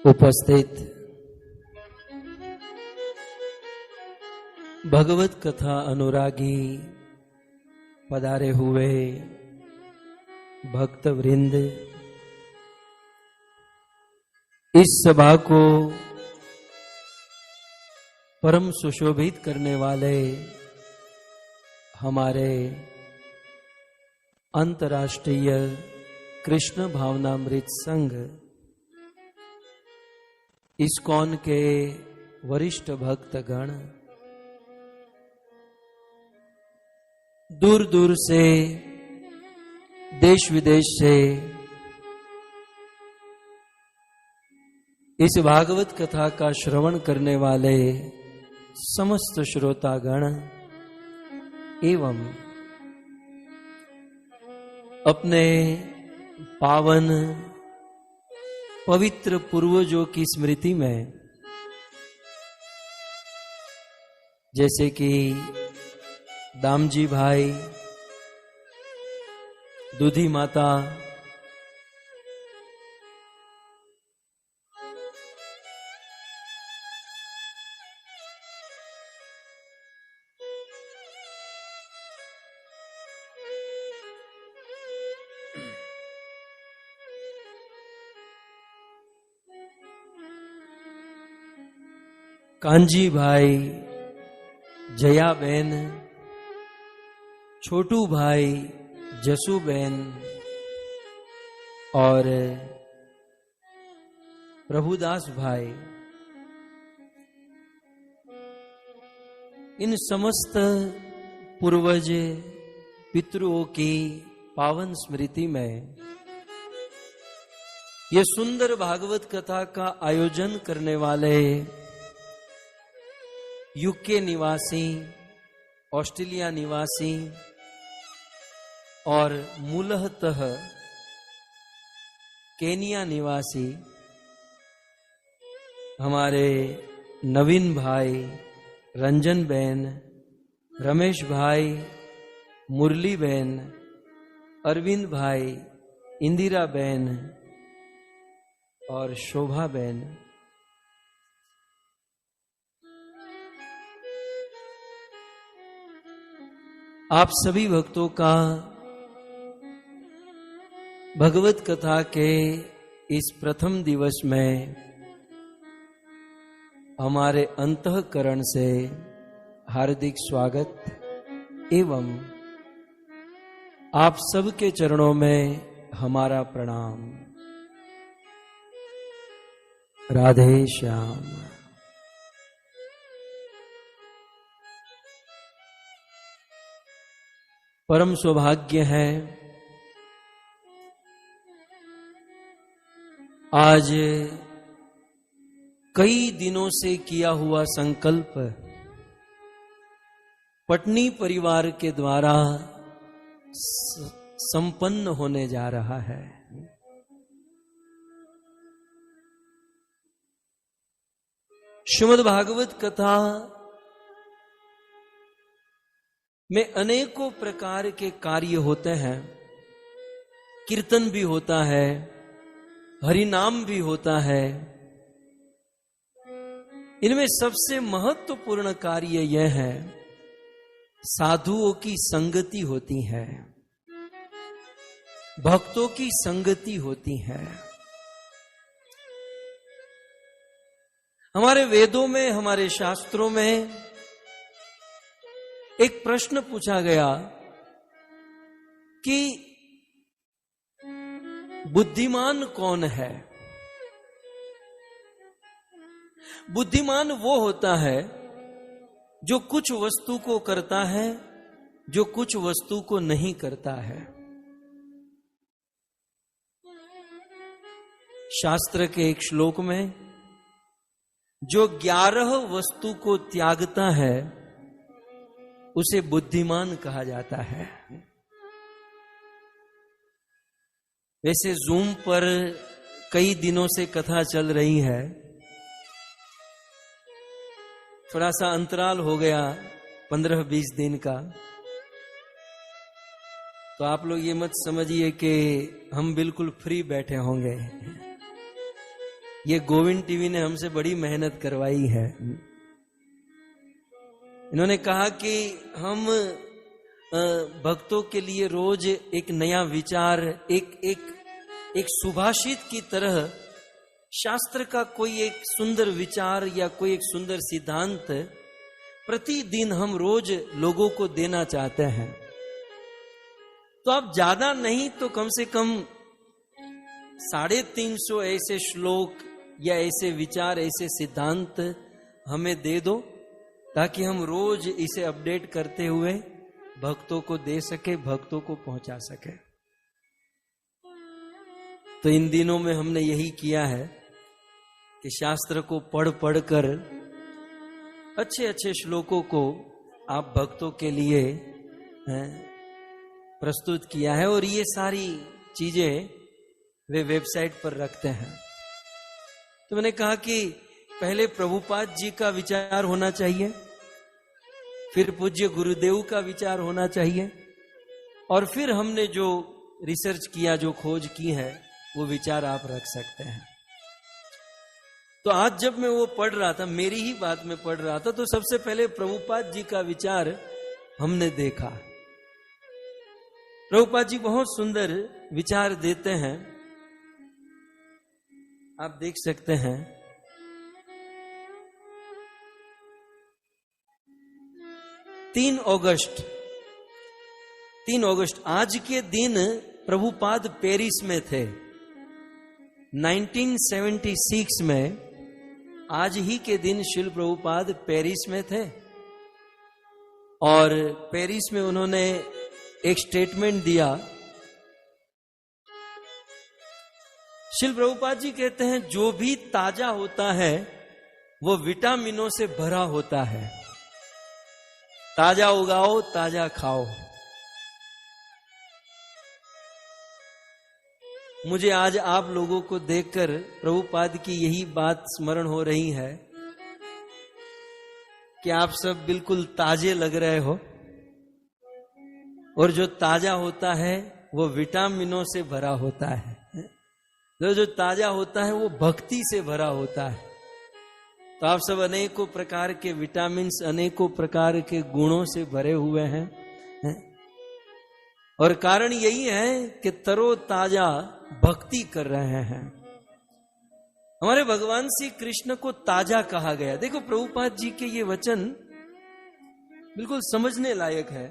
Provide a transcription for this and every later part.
उपस्थित भगवत कथा अनुरागी पधारे हुए भक्त वृंद, इस सभा को परम सुशोभित करने वाले हमारे अंतर्राष्ट्रीय कृष्ण भावनामृत संघ इस्कॉन के वरिष्ठ भक्तगण, दूर दूर से देश विदेश से इस भागवत कथा का श्रवण करने वाले समस्त श्रोतागण एवं अपने पावन पवित्र पूर्वजों की स्मृति में, जैसे कि दामजी भाई, दूधी माता, कांजी भाई, जया बहन, छोटू भाई, जसू बहन और प्रभुदास भाई, इन समस्त पूर्वज पितरों की पावन स्मृति में ये सुंदर भागवत कथा का आयोजन करने वाले यूके निवासी, ऑस्ट्रेलिया निवासी और मूलतः केनिया निवासी हमारे नवीन भाई, रंजन बहन, रमेश भाई, मुरली बहन, अरविंद भाई, इंदिरा बहन और शोभा बहन, आप सभी भक्तों का भगवत कथा के इस प्रथम दिवस में हमारे अंतःकरण से हार्दिक स्वागत एवं आप सबके चरणों में हमारा प्रणाम। राधे श्याम। परम सौभाग्य है आज कई दिनों से किया हुआ संकल्प पटनी परिवार के द्वारा संपन्न होने जा रहा है। श्रीमद् भागवत कथा में अनेकों प्रकार के कार्य होते हैं, कीर्तन भी होता है, हरिनाम भी होता है। इनमें सबसे महत्वपूर्ण कार्य यह है, साधुओं की संगति होती है, भक्तों की संगति होती है। हमारे वेदों में, हमारे शास्त्रों में एक प्रश्न पूछा गया कि बुद्धिमान कौन है? बुद्धिमान वो होता है जो कुछ वस्तु को करता है, जो कुछ वस्तु को नहीं करता है। शास्त्र के एक श्लोक में जो 11 वस्तु को त्यागता है उसे बुद्धिमान कहा जाता है। वैसे जूम पर कई दिनों से कथा चल रही है, थोड़ा सा अंतराल हो गया 15-20 दिन का, तो आप लोग ये मत समझिए कि हम बिल्कुल फ्री बैठे होंगे। ये गोविंद टीवी ने हमसे बड़ी मेहनत करवाई है। इन्होंने कहा कि हम भक्तों के लिए रोज एक नया विचार, एक सुभाषित की तरह शास्त्र का कोई एक सुंदर विचार या कोई एक सुंदर सिद्धांत प्रतिदिन हम रोज लोगों को देना चाहते हैं। तो आप ज्यादा नहीं तो कम से कम 350 ऐसे श्लोक या ऐसे विचार, ऐसे सिद्धांत हमें दे दो, ताकि हम रोज इसे अपडेट करते हुए भक्तों को दे सके, भक्तों को पहुंचा सके। तो इन दिनों में हमने यही किया है कि शास्त्र को पढ़ पढ़ कर अच्छे अच्छे श्लोकों को आप भक्तों के लिए प्रस्तुत किया है, और ये सारी चीजें वे वेबसाइट पर रखते हैं। तो मैंने कहा कि पहले प्रभुपाद जी का विचार होना चाहिए, फिर पूज्य गुरुदेव का विचार होना चाहिए, और फिर हमने जो रिसर्च किया, जो खोज की है, वो विचार आप रख सकते हैं। तो आज जब मैं वो पढ़ रहा था, मेरी ही बात में पढ़ रहा था, तो सबसे पहले प्रभुपाद जी का विचार हमने देखा। प्रभुपाद जी बहुत सुंदर विचार देते हैं, आप देख सकते हैं। 3 अगस्त आज के दिन प्रभुपाद पेरिस में थे। 1976 में आज ही के दिन श्रील प्रभुपाद पेरिस में थे, और पेरिस में उन्होंने एक स्टेटमेंट दिया। श्रील प्रभुपाद जी कहते हैं, जो भी ताजा होता है वो विटामिनों से भरा होता है। ताजा उगाओ, ताजा खाओ। मुझे आज आप लोगों को देखकर प्रभुपाद की यही बात स्मरण हो रही है कि आप सब बिल्कुल ताजे लग रहे हो, और जो ताजा होता है वो विटामिनों से भरा होता है। जो ताजा होता है वो भक्ति से भरा होता है। तो आप सब अनेकों प्रकार के विटामिन्स, अनेकों प्रकार के गुणों से भरे हुए हैं, और कारण यही है कि तरोताजा भक्ति कर रहे हैं। हमारे भगवान श्री कृष्ण को ताजा कहा गया। देखो प्रभुपाद जी के ये वचन बिल्कुल समझने लायक है।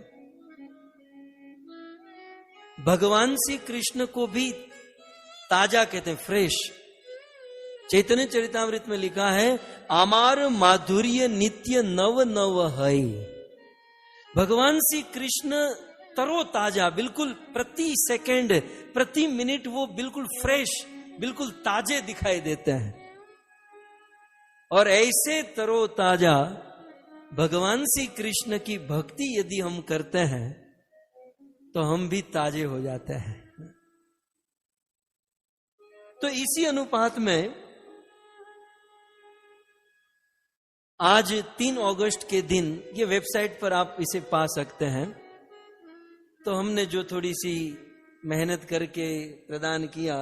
भगवान श्री कृष्ण को भी ताजा कहते हैं, फ्रेश। चैतन्य चरितामृत में लिखा है, आमार माधुर्य नित्य नव नव है। भगवान श्री कृष्ण तरोताजा, बिल्कुल प्रति सेकंड, प्रति मिनट वो बिल्कुल फ्रेश, बिल्कुल ताजे दिखाई देते हैं। और ऐसे तरोताजा भगवान श्री कृष्ण की भक्ति यदि हम करते हैं तो हम भी ताजे हो जाते हैं। तो इसी अनुपात में आज 3 अगस्त के दिन, ये वेबसाइट पर आप इसे पा सकते हैं, तो हमने जो थोड़ी सी मेहनत करके प्रदान किया,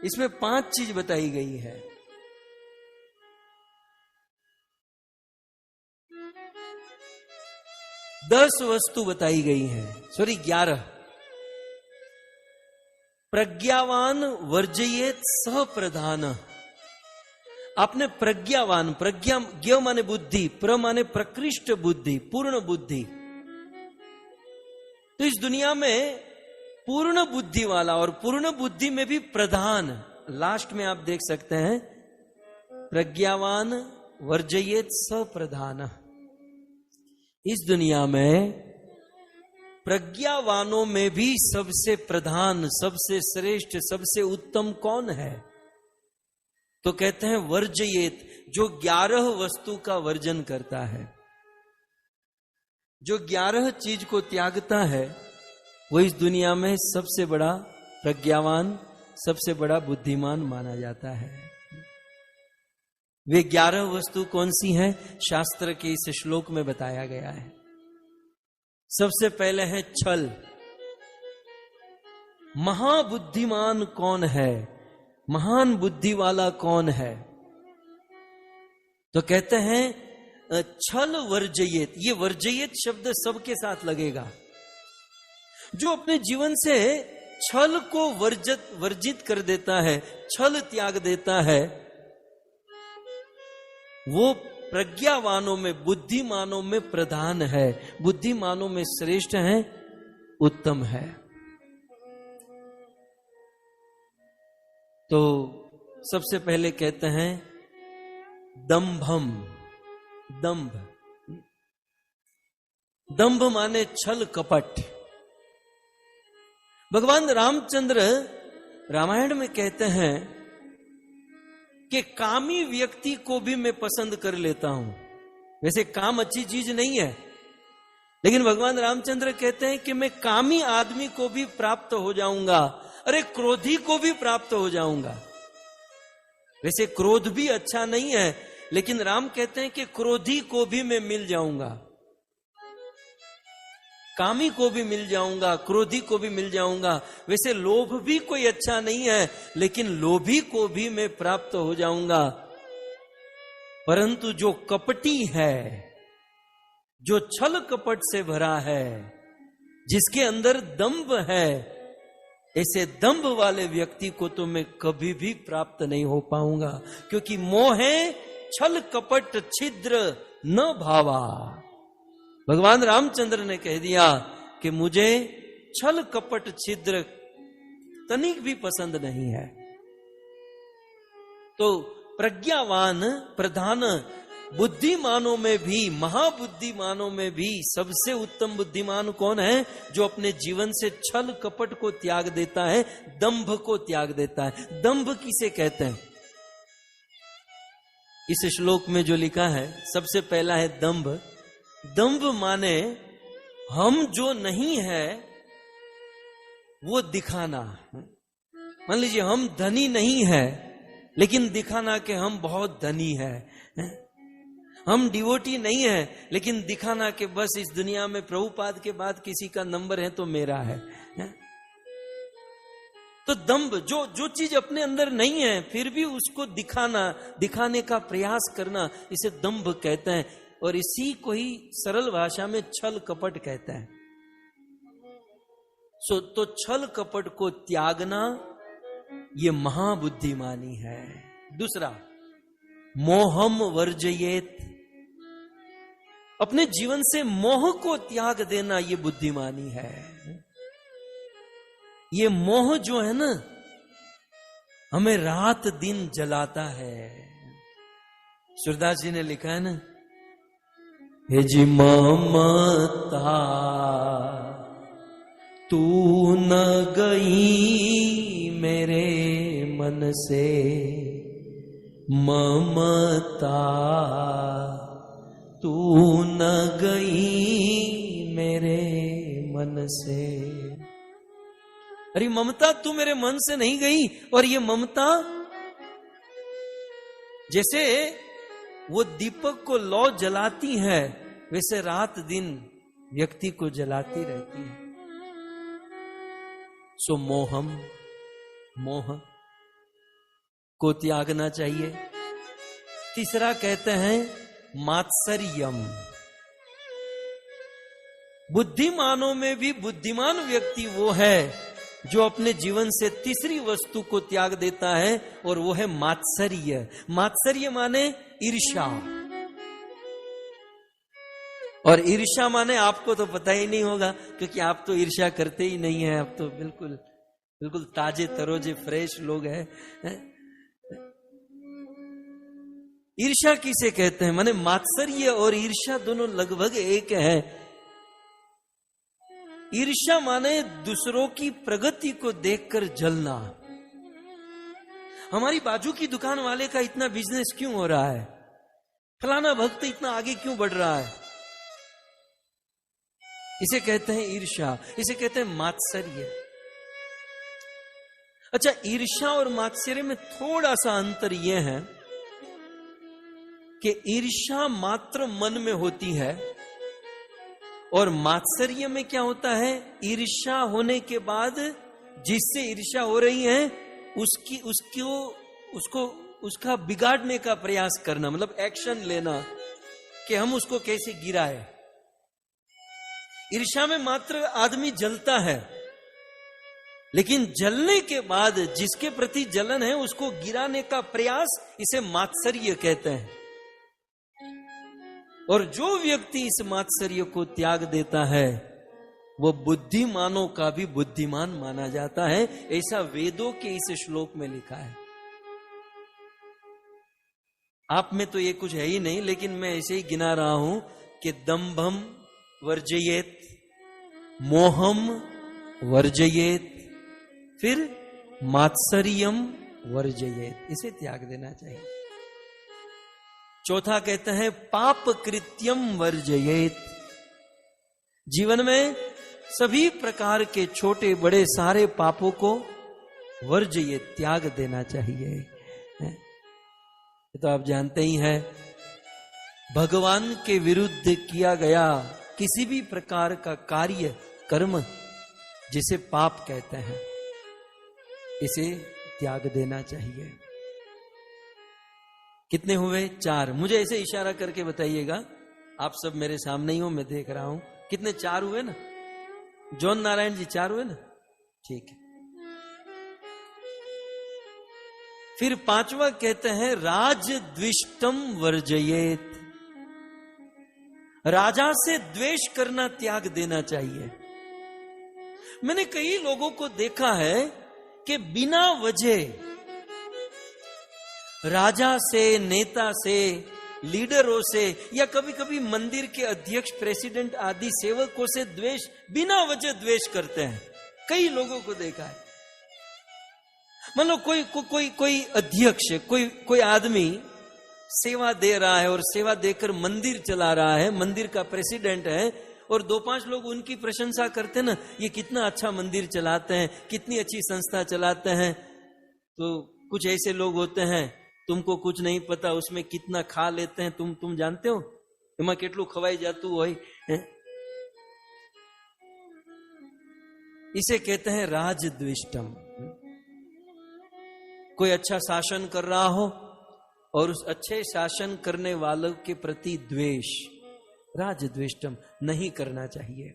इसमें 5 चीज बताई गई है। दस वस्तु बताई गई है, 11। प्रज्ञावान वर्जयेत सह प्रधान। आपने प्रज्ञावान, प्रज्ञा ज्ञ माने बुद्धि, प्र माने प्रकृष्ट बुद्धि, पूर्ण बुद्धि। तो इस दुनिया में पूर्ण बुद्धि वाला, और पूर्ण बुद्धि में भी प्रधान, लास्ट में आप देख सकते हैं, प्रज्ञावान वर्जयेत स प्रधान। इस दुनिया में प्रज्ञावानों में भी सबसे प्रधान, सबसे श्रेष्ठ, सबसे उत्तम कौन है? तो कहते हैं वर्जयेत, जो 11 वस्तु का वर्जन करता है, जो 11 चीज को त्यागता है, वो इस दुनिया में सबसे बड़ा प्रज्ञावान, सबसे बड़ा बुद्धिमान माना जाता है। वे 11 वस्तु कौन सी हैं? शास्त्र के इस श्लोक में बताया गया है। सबसे पहले है छल। महाबुद्धिमान कौन है? महान बुद्धि वाला कौन है? तो कहते हैं छल वर्जयेत। ये वर्जयेत शब्द सबके साथ लगेगा। जो अपने जीवन से छल को वर्जित कर देता है, छल त्याग देता है, वो प्रज्ञावानों में, बुद्धिमानों में प्रधान है, बुद्धिमानों में श्रेष्ठ है, उत्तम है। तो सबसे पहले कहते हैं दंभम। दंभ, दंभ माने छल कपट। भगवान रामचंद्र रामायण में कहते हैं कि कामी व्यक्ति को भी मैं पसंद कर लेता हूं। वैसे काम अच्छी चीज नहीं है, लेकिन भगवान रामचंद्र कहते हैं कि मैं कामी आदमी को भी प्राप्त हो जाऊंगा, अरे क्रोधी को भी प्राप्त हो जाऊंगा। वैसे क्रोध भी अच्छा नहीं है, लेकिन राम कहते हैं कि क्रोधी को भी मैं मिल जाऊंगा, कामी को भी मिल जाऊंगा, क्रोधी को भी मिल जाऊंगा। वैसे लोभ भी कोई अच्छा नहीं है, लेकिन लोभी को भी मैं प्राप्त हो जाऊंगा। परंतु जो कपटी है, जो छल कपट से भरा है, जिसके अंदर दंभ है, ऐसे दंभ वाले व्यक्ति को तो मैं कभी भी प्राप्त नहीं हो पाऊंगा, क्योंकि मोहे छल कपट छिद्र न भावा। भगवान रामचंद्र ने कह दिया कि मुझे छल कपट छिद्र तनिक भी पसंद नहीं है। तो प्रज्ञावान, प्रधान, बुद्धिमानों में भी, महाबुद्धिमानों में भी सबसे उत्तम बुद्धिमान कौन है? जो अपने जीवन से छल कपट को त्याग देता है, दंभ को त्याग देता है। दंभ किसे कहते हैं? इस श्लोक में जो लिखा है, सबसे पहला है दंभ। दंभ माने हम जो नहीं है वो दिखाना। मान लीजिए हम धनी नहीं है, लेकिन दिखाना कि हम बहुत धनी है। हम डिवोटी नहीं है, लेकिन दिखाना कि बस इस दुनिया में प्रभुपाद के बाद किसी का नंबर है तो मेरा है। तो दंभ, जो चीज अपने अंदर नहीं है फिर भी उसको दिखाना, दिखाने का प्रयास करना, इसे दंभ कहते हैं। और इसी को ही सरल भाषा में छल कपट कहते हैं। तो छल कपट को त्यागना ये महाबुद्धिमानी है। दूसरा, मोहम वर्जयेत। अपने जीवन से मोह को त्याग देना ये बुद्धिमानी है। ये मोह जो है ना, हमें रात दिन जलाता है। सूरदास जी ने लिखा है ना, हे जी ममता तू न गई मेरे मन से, ममता तू न गई मेरे मन से। अरे ममता तू मेरे मन से नहीं गई। और ये ममता जैसे वो दीपक को लौ जलाती है, वैसे रात दिन व्यक्ति को जलाती रहती है। सो मोहम, मोह को त्यागना चाहिए। तीसरा कहते हैं मात्सर्यम। बुद्धिमानों में भी बुद्धिमान व्यक्ति वो है जो अपने जीवन से तीसरी वस्तु को त्याग देता है, और वो है मात्सर्य। मात्सर्य माने ईर्ष्या। और ईर्ष्या माने आपको तो पता ही नहीं होगा, क्योंकि आप तो ईर्ष्या करते ही नहीं है। आप तो बिल्कुल बिल्कुल ताजे तरोजे फ्रेश लोग हैं। ईर्ष्या किसे कहते हैं? माने मात्सर्य और ईर्ष्या दोनों लगभग एक है। ईर्ष्या माने दूसरों की प्रगति को देखकर जलना। हमारी बाजू की दुकान वाले का इतना बिजनेस क्यों हो रहा है, फलाना भक्त इतना आगे क्यों बढ़ रहा है, इसे कहते हैं ईर्ष्या, इसे कहते हैं मात्सर्य। अच्छा, ईर्ष्या और मात्सर्य में थोड़ा सा अंतर यह है कि ईर्ष्या मात्र मन में होती है, और मात्सर्य में क्या होता है? ईर्ष्या होने के बाद जिससे ईर्ष्या हो रही है उसका बिगाड़ने का प्रयास करना, मतलब एक्शन लेना कि हम उसको कैसे गिराए। ईर्ष्या में मात्र आदमी जलता है, लेकिन जलने के बाद जिसके प्रति जलन है उसको गिराने का प्रयास, इसे मात्सर्य कहते हैं। और जो व्यक्ति इस मात्सर्य को त्याग देता है वो बुद्धिमानों का भी बुद्धिमान माना जाता है, ऐसा वेदों के इस श्लोक में लिखा है। आप में तो ये कुछ है ही नहीं, लेकिन मैं ऐसे ही गिना रहा हूं कि दंभम वर्जयेत, मोहम वर्जयेत, फिर मात्सर्यम वर्जयेत, इसे त्याग देना चाहिए। चौथा कहते हैं पाप कृत्यम वर्जयेत। जीवन में सभी प्रकार के छोटे बड़े सारे पापों को वर्जयेत, त्याग देना चाहिए। तो आप जानते ही हैं, भगवान के विरुद्ध किया गया किसी भी प्रकार का कार्य कर्म जिसे पाप कहते हैं, इसे त्याग देना चाहिए। कितने हुए? 4। मुझे ऐसे इशारा करके बताइएगा, आप सब मेरे सामने ही हो, मैं देख रहा हूं। कितने? 4 हुए ना? जॉन नारायण जी 4 हुए ना? ठीक है। फिर 5वां कहते हैं राजद्विष्टम वर्जयेत। राजा से द्वेष करना त्याग देना चाहिए। मैंने कई लोगों को देखा है कि बिना वजह राजा से, नेता से, लीडरों से या कभी कभी मंदिर के अध्यक्ष, प्रेसिडेंट आदि सेवकों से द्वेष, बिना वजह द्वेष करते हैं। कई लोगों को देखा है। मान लो कोई अध्यक्ष, कोई आदमी सेवा दे रहा है और सेवा देकर मंदिर चला रहा है, मंदिर का प्रेसिडेंट है, और 2-5 लोग उनकी प्रशंसा करते ना, ये कितना अच्छा मंदिर चलाते हैं, कितनी अच्छी संस्था चलाते हैं। तो कुछ ऐसे लोग होते हैं, तुमको कुछ नहीं पता उसमें कितना खा लेते हैं, तुम जानते हो एमा કેટલું ખવાઈ जातू હોય। इसे कहते हैं राजद्विष्टम। कोई अच्छा शासन कर रहा हो और उस अच्छे शासन करने वालों के प्रति द्वेष, राजद्वेष्टम, नहीं करना चाहिए।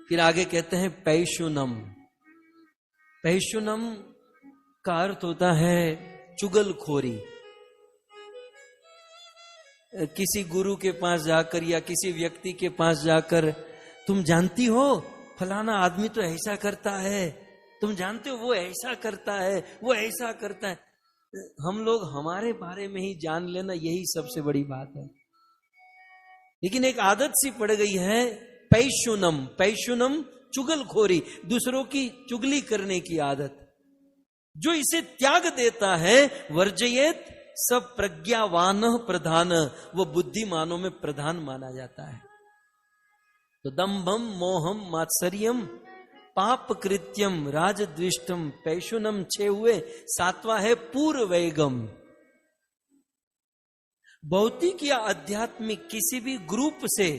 फिर आगे कहते हैं पैशुनम। पैशुनम का अर्थ होता है चुगलखोरी। किसी गुरु के पास जाकर या किसी व्यक्ति के पास जाकर, तुम जानती हो फलाना आदमी तो ऐसा करता है, तुम जानते हो वो ऐसा करता है, वो ऐसा करता है। हम लोग हमारे बारे में ही जान लेना, यही सबसे बड़ी बात है। लेकिन एक आदत सी पड़ गई है पैशुनम। पैशुनम चुगलखोरी, दूसरों की चुगली करने की आदत। जो इसे त्याग देता है वर्जयेत, सब प्रज्ञावान प्रधान, वो बुद्धिमानों में प्रधान माना जाता है। तो दंभम मोहम मात्सर्यम पाप कृत्यम राजद्विष्टम पैशुनम 6 हुए। 7वां है पूर्वैगम। भौतिक या आध्यात्मिक किसी भी ग्रुप से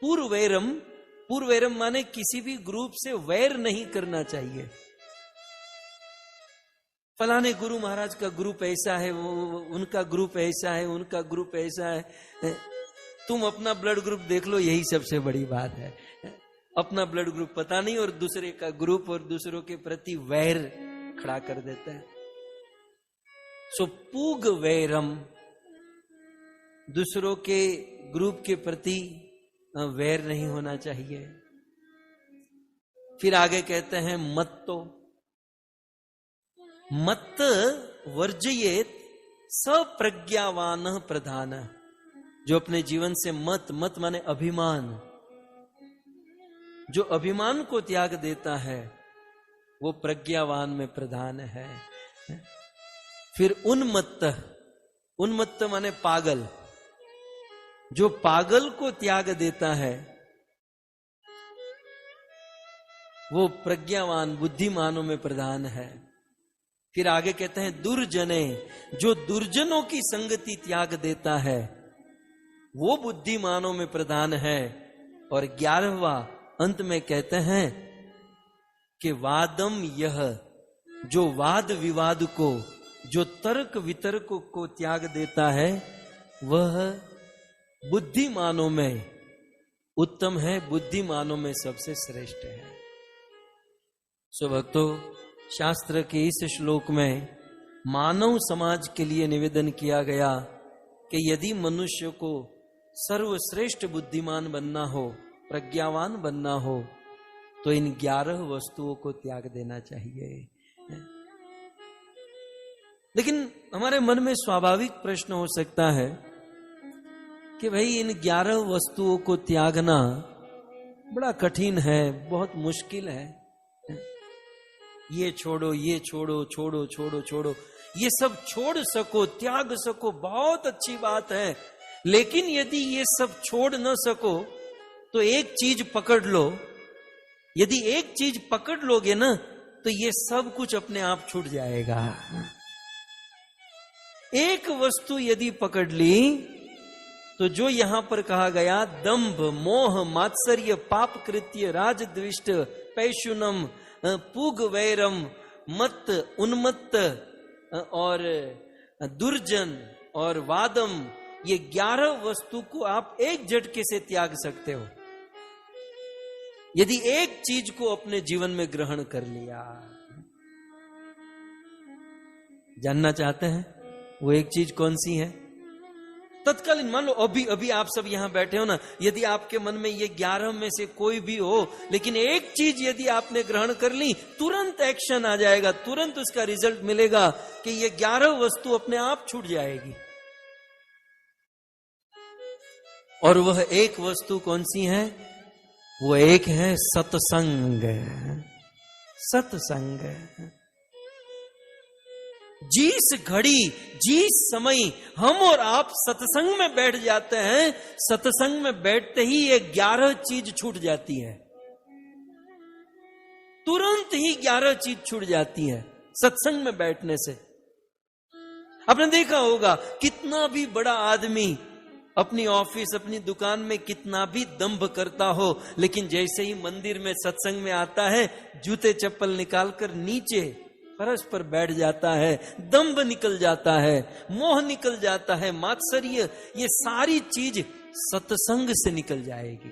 पूर्वैरम, पूर्वैरम माने किसी भी ग्रुप से वैर नहीं करना चाहिए। फलाने गुरु महाराज का ग्रुप ऐसा है, वो उनका ग्रुप ऐसा है, उनका ग्रुप ऐसा है। तुम अपना ब्लड ग्रुप देख लो, यही सबसे बड़ी बात है। अपना ब्लड ग्रुप पता नहीं और दूसरे का ग्रुप और दूसरों के प्रति वैर खड़ा कर देता है। सो पूग वैरम, दूसरों के ग्रुप के प्रति वैर नहीं होना चाहिए। फिर आगे कहते हैं मत्तो। मत वर्जयेत सप्रज्ञावान प्रधान। जो अपने जीवन से मत माने अभिमान, जो अभिमान को त्याग देता है वो प्रज्ञावान में प्रधान है। फिर उन्मत्त माने पागल। जो पागल को त्याग देता है वो प्रज्ञावान बुद्धिमानों में प्रधान है। फिर आगे कहते हैं दुर्जने। जो दुर्जनों की संगति त्याग देता है वो बुद्धिमानों में प्रधान है। और 11वां अंत में कहते हैं कि वादम यह जो वाद विवाद को, जो तर्क वितर्क को त्याग देता है, वह बुद्धिमानों में उत्तम है, बुद्धिमानों में सबसे श्रेष्ठ है। सो भक्तों, शास्त्र के इस श्लोक में मानव समाज के लिए निवेदन किया गया कि यदि मनुष्य को सर्वश्रेष्ठ बुद्धिमान बनना हो, प्रज्ञावान बनना हो, तो इन 11 वस्तुओं को त्याग देना चाहिए। लेकिन हमारे मन में स्वाभाविक प्रश्न हो सकता है कि भाई इन 11 वस्तुओं को त्यागना बड़ा कठिन है, बहुत मुश्किल है। ये छोड़ो, ये छोड़ो, छोड़ो छोड़ो छोड़ो, ये सब छोड़ सको, त्याग सको, बहुत अच्छी बात है। लेकिन यदि ये सब छोड़ न सको तो एक चीज पकड़ लो। यदि एक चीज पकड़ लोगे ना तो ये सब कुछ अपने आप छूट जाएगा। एक वस्तु यदि पकड़ ली तो जो यहां पर कहा गया, दंभ, मोह, मात्सर्य, पाप कृत्य, राजद्विष्ट, पैशुनम, पुग वैरम, मत, उन्मत्त और दुर्जन और वादम, ये 11 वस्तु को आप एक झटके से त्याग सकते हो यदि एक चीज को अपने जीवन में ग्रहण कर लिया। जानना चाहते हैं वो एक चीज कौन सी है? तत्कालीन, मान लो अभी आप सब यहां बैठे हो ना, यदि आपके मन में ये 11 में से कोई भी हो, लेकिन एक चीज यदि आपने ग्रहण कर ली, तुरंत एक्शन आ जाएगा, तुरंत उसका रिजल्ट मिलेगा कि ये 11 वस्तु अपने आप छूट जाएगी। और वह एक वस्तु कौन सी है? वो एक है सत्संग। सत्संग। जिस घड़ी, जिस समय हम और आप सत्संग में बैठ जाते हैं, सत्संग में बैठते ही ये 11 चीज छूट जाती है। तुरंत ही 11 चीज छूट जाती है सत्संग में बैठने से। आपने देखा होगा कितना भी बड़ा आदमी अपनी ऑफिस, अपनी दुकान में कितना भी दंभ करता हो, लेकिन जैसे ही मंदिर में सत्संग में आता है, जूते चप्पल निकालकर नीचे फर्श पर बैठ जाता है, दंभ निकल जाता है, मोह निकल जाता है, मात्सर्य, ये सारी चीज सत्संग से निकल जाएगी।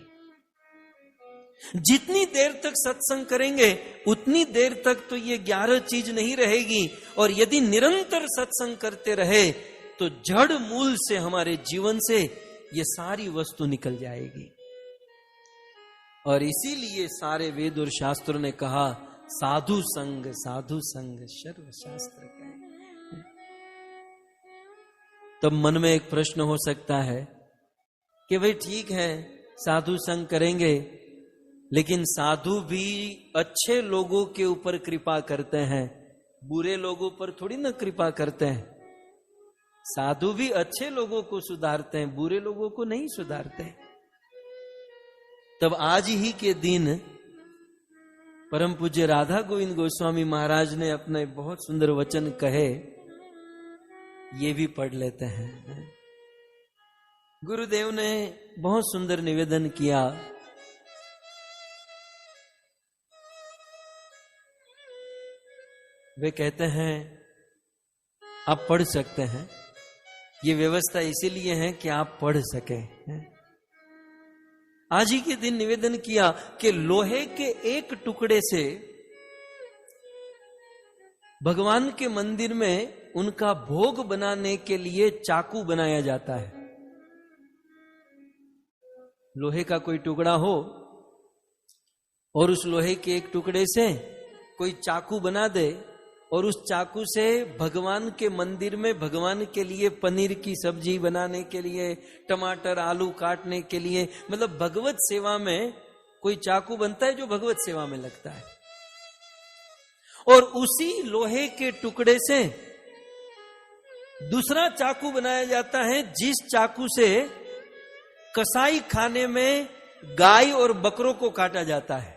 जितनी देर तक सत्संग करेंगे उतनी देर तक तो ये 11 चीज नहीं रहेगी। और यदि निरंतर सत्संग करते रहे तो जड़ मूल से हमारे जीवन से ये सारी वस्तु निकल जाएगी। और इसीलिए सारे वेद और शास्त्रों ने कहा, साधु संग सर्वशास्त्र का। तब मन में एक प्रश्न हो सकता है कि भाई ठीक है, साधु संग करेंगे, लेकिन साधु भी अच्छे लोगों के ऊपर कृपा करते हैं, बुरे लोगों पर थोड़ी ना कृपा करते हैं। साधु भी अच्छे लोगों को सुधारते हैं, बुरे लोगों को नहीं सुधारते। तब आज ही के दिन परम पूज्य राधा गोविंद गोस्वामी महाराज ने अपने बहुत सुंदर वचन कहे, ये भी पढ़ लेते हैं। गुरुदेव ने बहुत सुंदर निवेदन किया। वे कहते हैं आप पढ़ सकते हैं, ये व्यवस्था इसीलिए है कि आप पढ़ सकें। आज ही के दिन निवेदन किया कि लोहे के एक टुकड़े से भगवान के मंदिर में उनका भोग बनाने के लिए चाकू बनाया जाता है। लोहे का कोई टुकड़ा हो और उस लोहे के एक टुकड़े से कोई चाकू बना दे और उस चाकू से भगवान के मंदिर में भगवान के लिए पनीर की सब्जी बनाने के लिए, टमाटर आलू काटने के लिए, मतलब भगवत सेवा में कोई चाकू बनता है जो भगवत सेवा में लगता है। और उसी लोहे के टुकड़े से दूसरा चाकू बनाया जाता है, जिस चाकू से कसाई खाने में गाय और बकरों को काटा जाता है।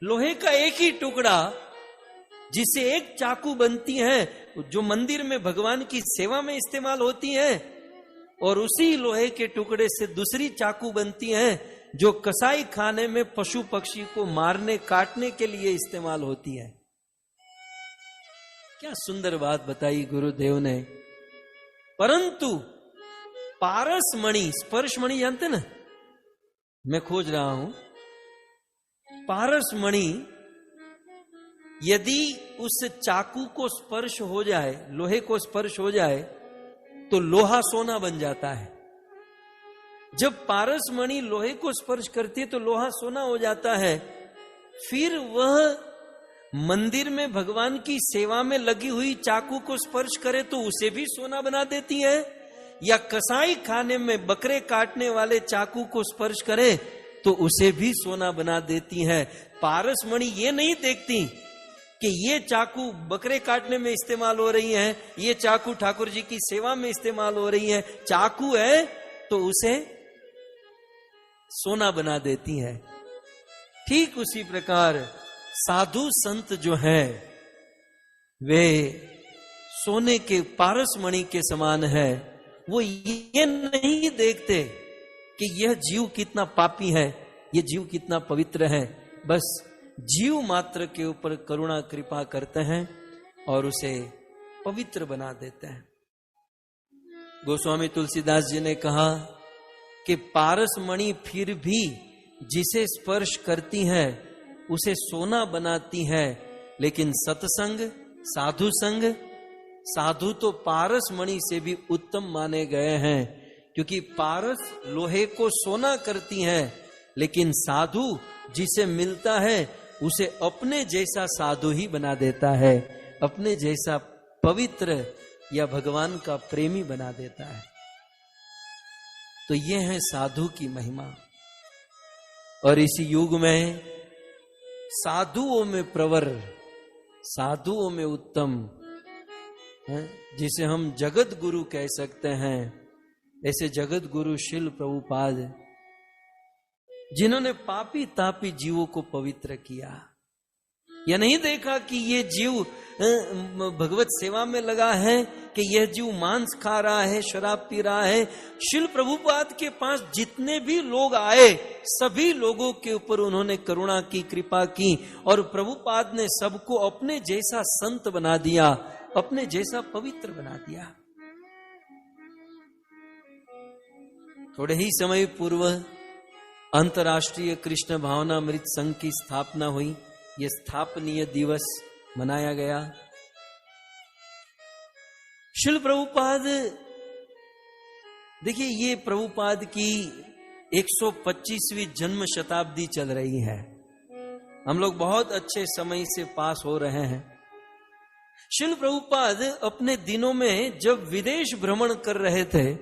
लोहे का एक ही टुकड़ा जिससे एक चाकू बनती है जो मंदिर में भगवान की सेवा में इस्तेमाल होती है, और उसी लोहे के टुकड़े से दूसरी चाकू बनती है जो कसाई खाने में पशु पक्षी को मारने काटने के लिए इस्तेमाल होती है। क्या सुंदर बात बताई गुरुदेव ने। परंतु पारस मणि, स्पर्श मणि जानते ना, मैं खोज रहा हूं। पारस मणि यदि उस चाकू को स्पर्श हो जाए, लोहे को स्पर्श हो जाए, तो लोहा सोना बन जाता है। जब पारस मणि लोहे को स्पर्श करती है तो लोहा सोना हो जाता है। फिर वह मंदिर में भगवान की सेवा में लगी हुई चाकू को स्पर्श करे तो उसे भी सोना बना देती है, या कसाई खाने में बकरे काटने वाले चाकू को स्पर्श करे तो उसे भी सोना बना देती है। पारस मणि ये नहीं देखती कि ये चाकू बकरे काटने में इस्तेमाल हो रही है, ये चाकू ठाकुर जी की सेवा में इस्तेमाल हो रही है। चाकू है तो उसे सोना बना देती है। ठीक उसी प्रकार साधु संत जो है वे सोने के पारस मणि के समान है। वो ये नहीं देखते कि यह जीव कितना पापी है, यह जीव कितना पवित्र है, बस जीव मात्र के ऊपर करुणा कृपा करते हैं और उसे पवित्र बना देते हैं। गोस्वामी तुलसीदास जी ने कहा कि पारस मणि फिर भी जिसे स्पर्श करती है उसे सोना बनाती है, लेकिन सत्संग, साधु संग, साधु तो पारस मणि से भी उत्तम माने गए हैं, क्योंकि पारस लोहे को सोना करती है, लेकिन साधु जिसे मिलता है उसे अपने जैसा साधु ही बना देता है, अपने जैसा पवित्र या भगवान का प्रेमी बना देता है। तो ये है साधु की महिमा। और इस युग में साधुओं में प्रवर, साधुओं में उत्तम है, जिसे हम जगत गुरु कह सकते हैं, ऐसे जगत गुरु शिल प्रभुपाद, जिन्होंने पापी तापी जीवों को पवित्र किया। यह नहीं देखा कि ये जीव भगवत सेवा में लगा है, कि यह जीव मांस खा रहा है, शराब पी रहा है। शिल प्रभुपाद के पास जितने भी लोग आए, सभी लोगों के ऊपर उन्होंने करुणा की, कृपा की, और प्रभुपाद ने सबको अपने जैसा संत बना दिया, अपने जैसा पवित्र बना दिया। थोड़े ही समय पूर्व अंतर्राष्ट्रीय कृष्ण भावनामृत संघ की स्थापना हुई। यह स्थापनीय दिवस मनाया गया। शिल प्रभुपाद, देखिए ये प्रभुपाद की 125वीं जन्म शताब्दी चल रही है। हम लोग बहुत अच्छे समय से पास हो रहे हैं। शिल प्रभुपाद अपने दिनों में जब विदेश भ्रमण कर रहे थे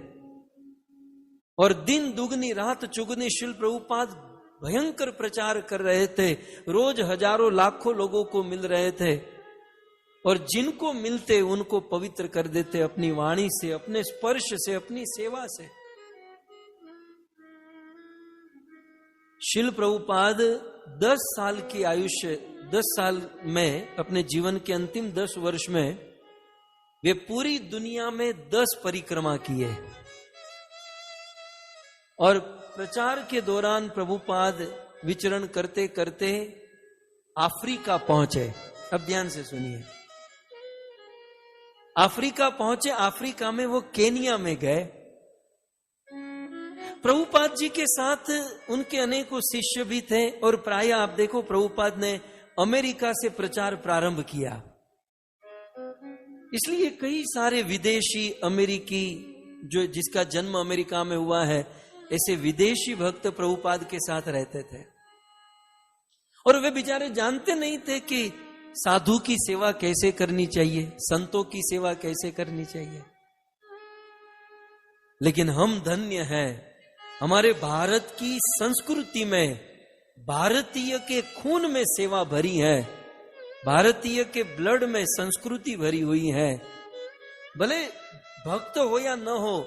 और दिन दुगनी रात चुगनी शिल प्रभुपाद भयंकर प्रचार कर रहे थे, रोज हजारों लाखों लोगों को मिल रहे थे, और जिनको मिलते उनको पवित्र कर देते अपनी वाणी से, अपने स्पर्श से, अपनी सेवा से। शिल प्रभुपाद 10 साल की आयुष्य, 10 साल में, अपने जीवन के अंतिम 10 वर्ष में वे पूरी दुनिया में 10 परिक्रमा किए। और प्रचार के दौरान प्रभुपाद विचरण करते करते अफ्रीका पहुंचे। अब ध्यान से सुनिए, अफ्रीका पहुंचे। अफ्रीका में वो केनिया में गए। प्रभुपाद जी के साथ उनके अनेकों शिष्य भी थे, और प्राय आप देखो प्रभुपाद ने अमेरिका से प्रचार प्रारंभ किया। इसलिए कई सारे विदेशी, अमेरिकी, जो जिसका जन्म अमेरिका में हुआ है, ऐसे विदेशी भक्त प्रभुपाद के साथ रहते थे। और वे बेचारे जानते नहीं थे कि साधु की सेवा कैसे करनी चाहिए, संतों की सेवा कैसे करनी चाहिए। लेकिन हम धन्य हैं, हमारे भारत की संस्कृति में, भारतीय के खून में सेवा भरी है, भारतीय के ब्लड में संस्कृति भरी हुई है। भले भक्त हो या न हो,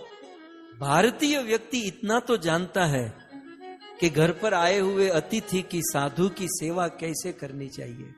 भारतीय व्यक्ति इतना तो जानता है कि घर पर आए हुए अतिथि की, साधु की सेवा कैसे करनी चाहिए।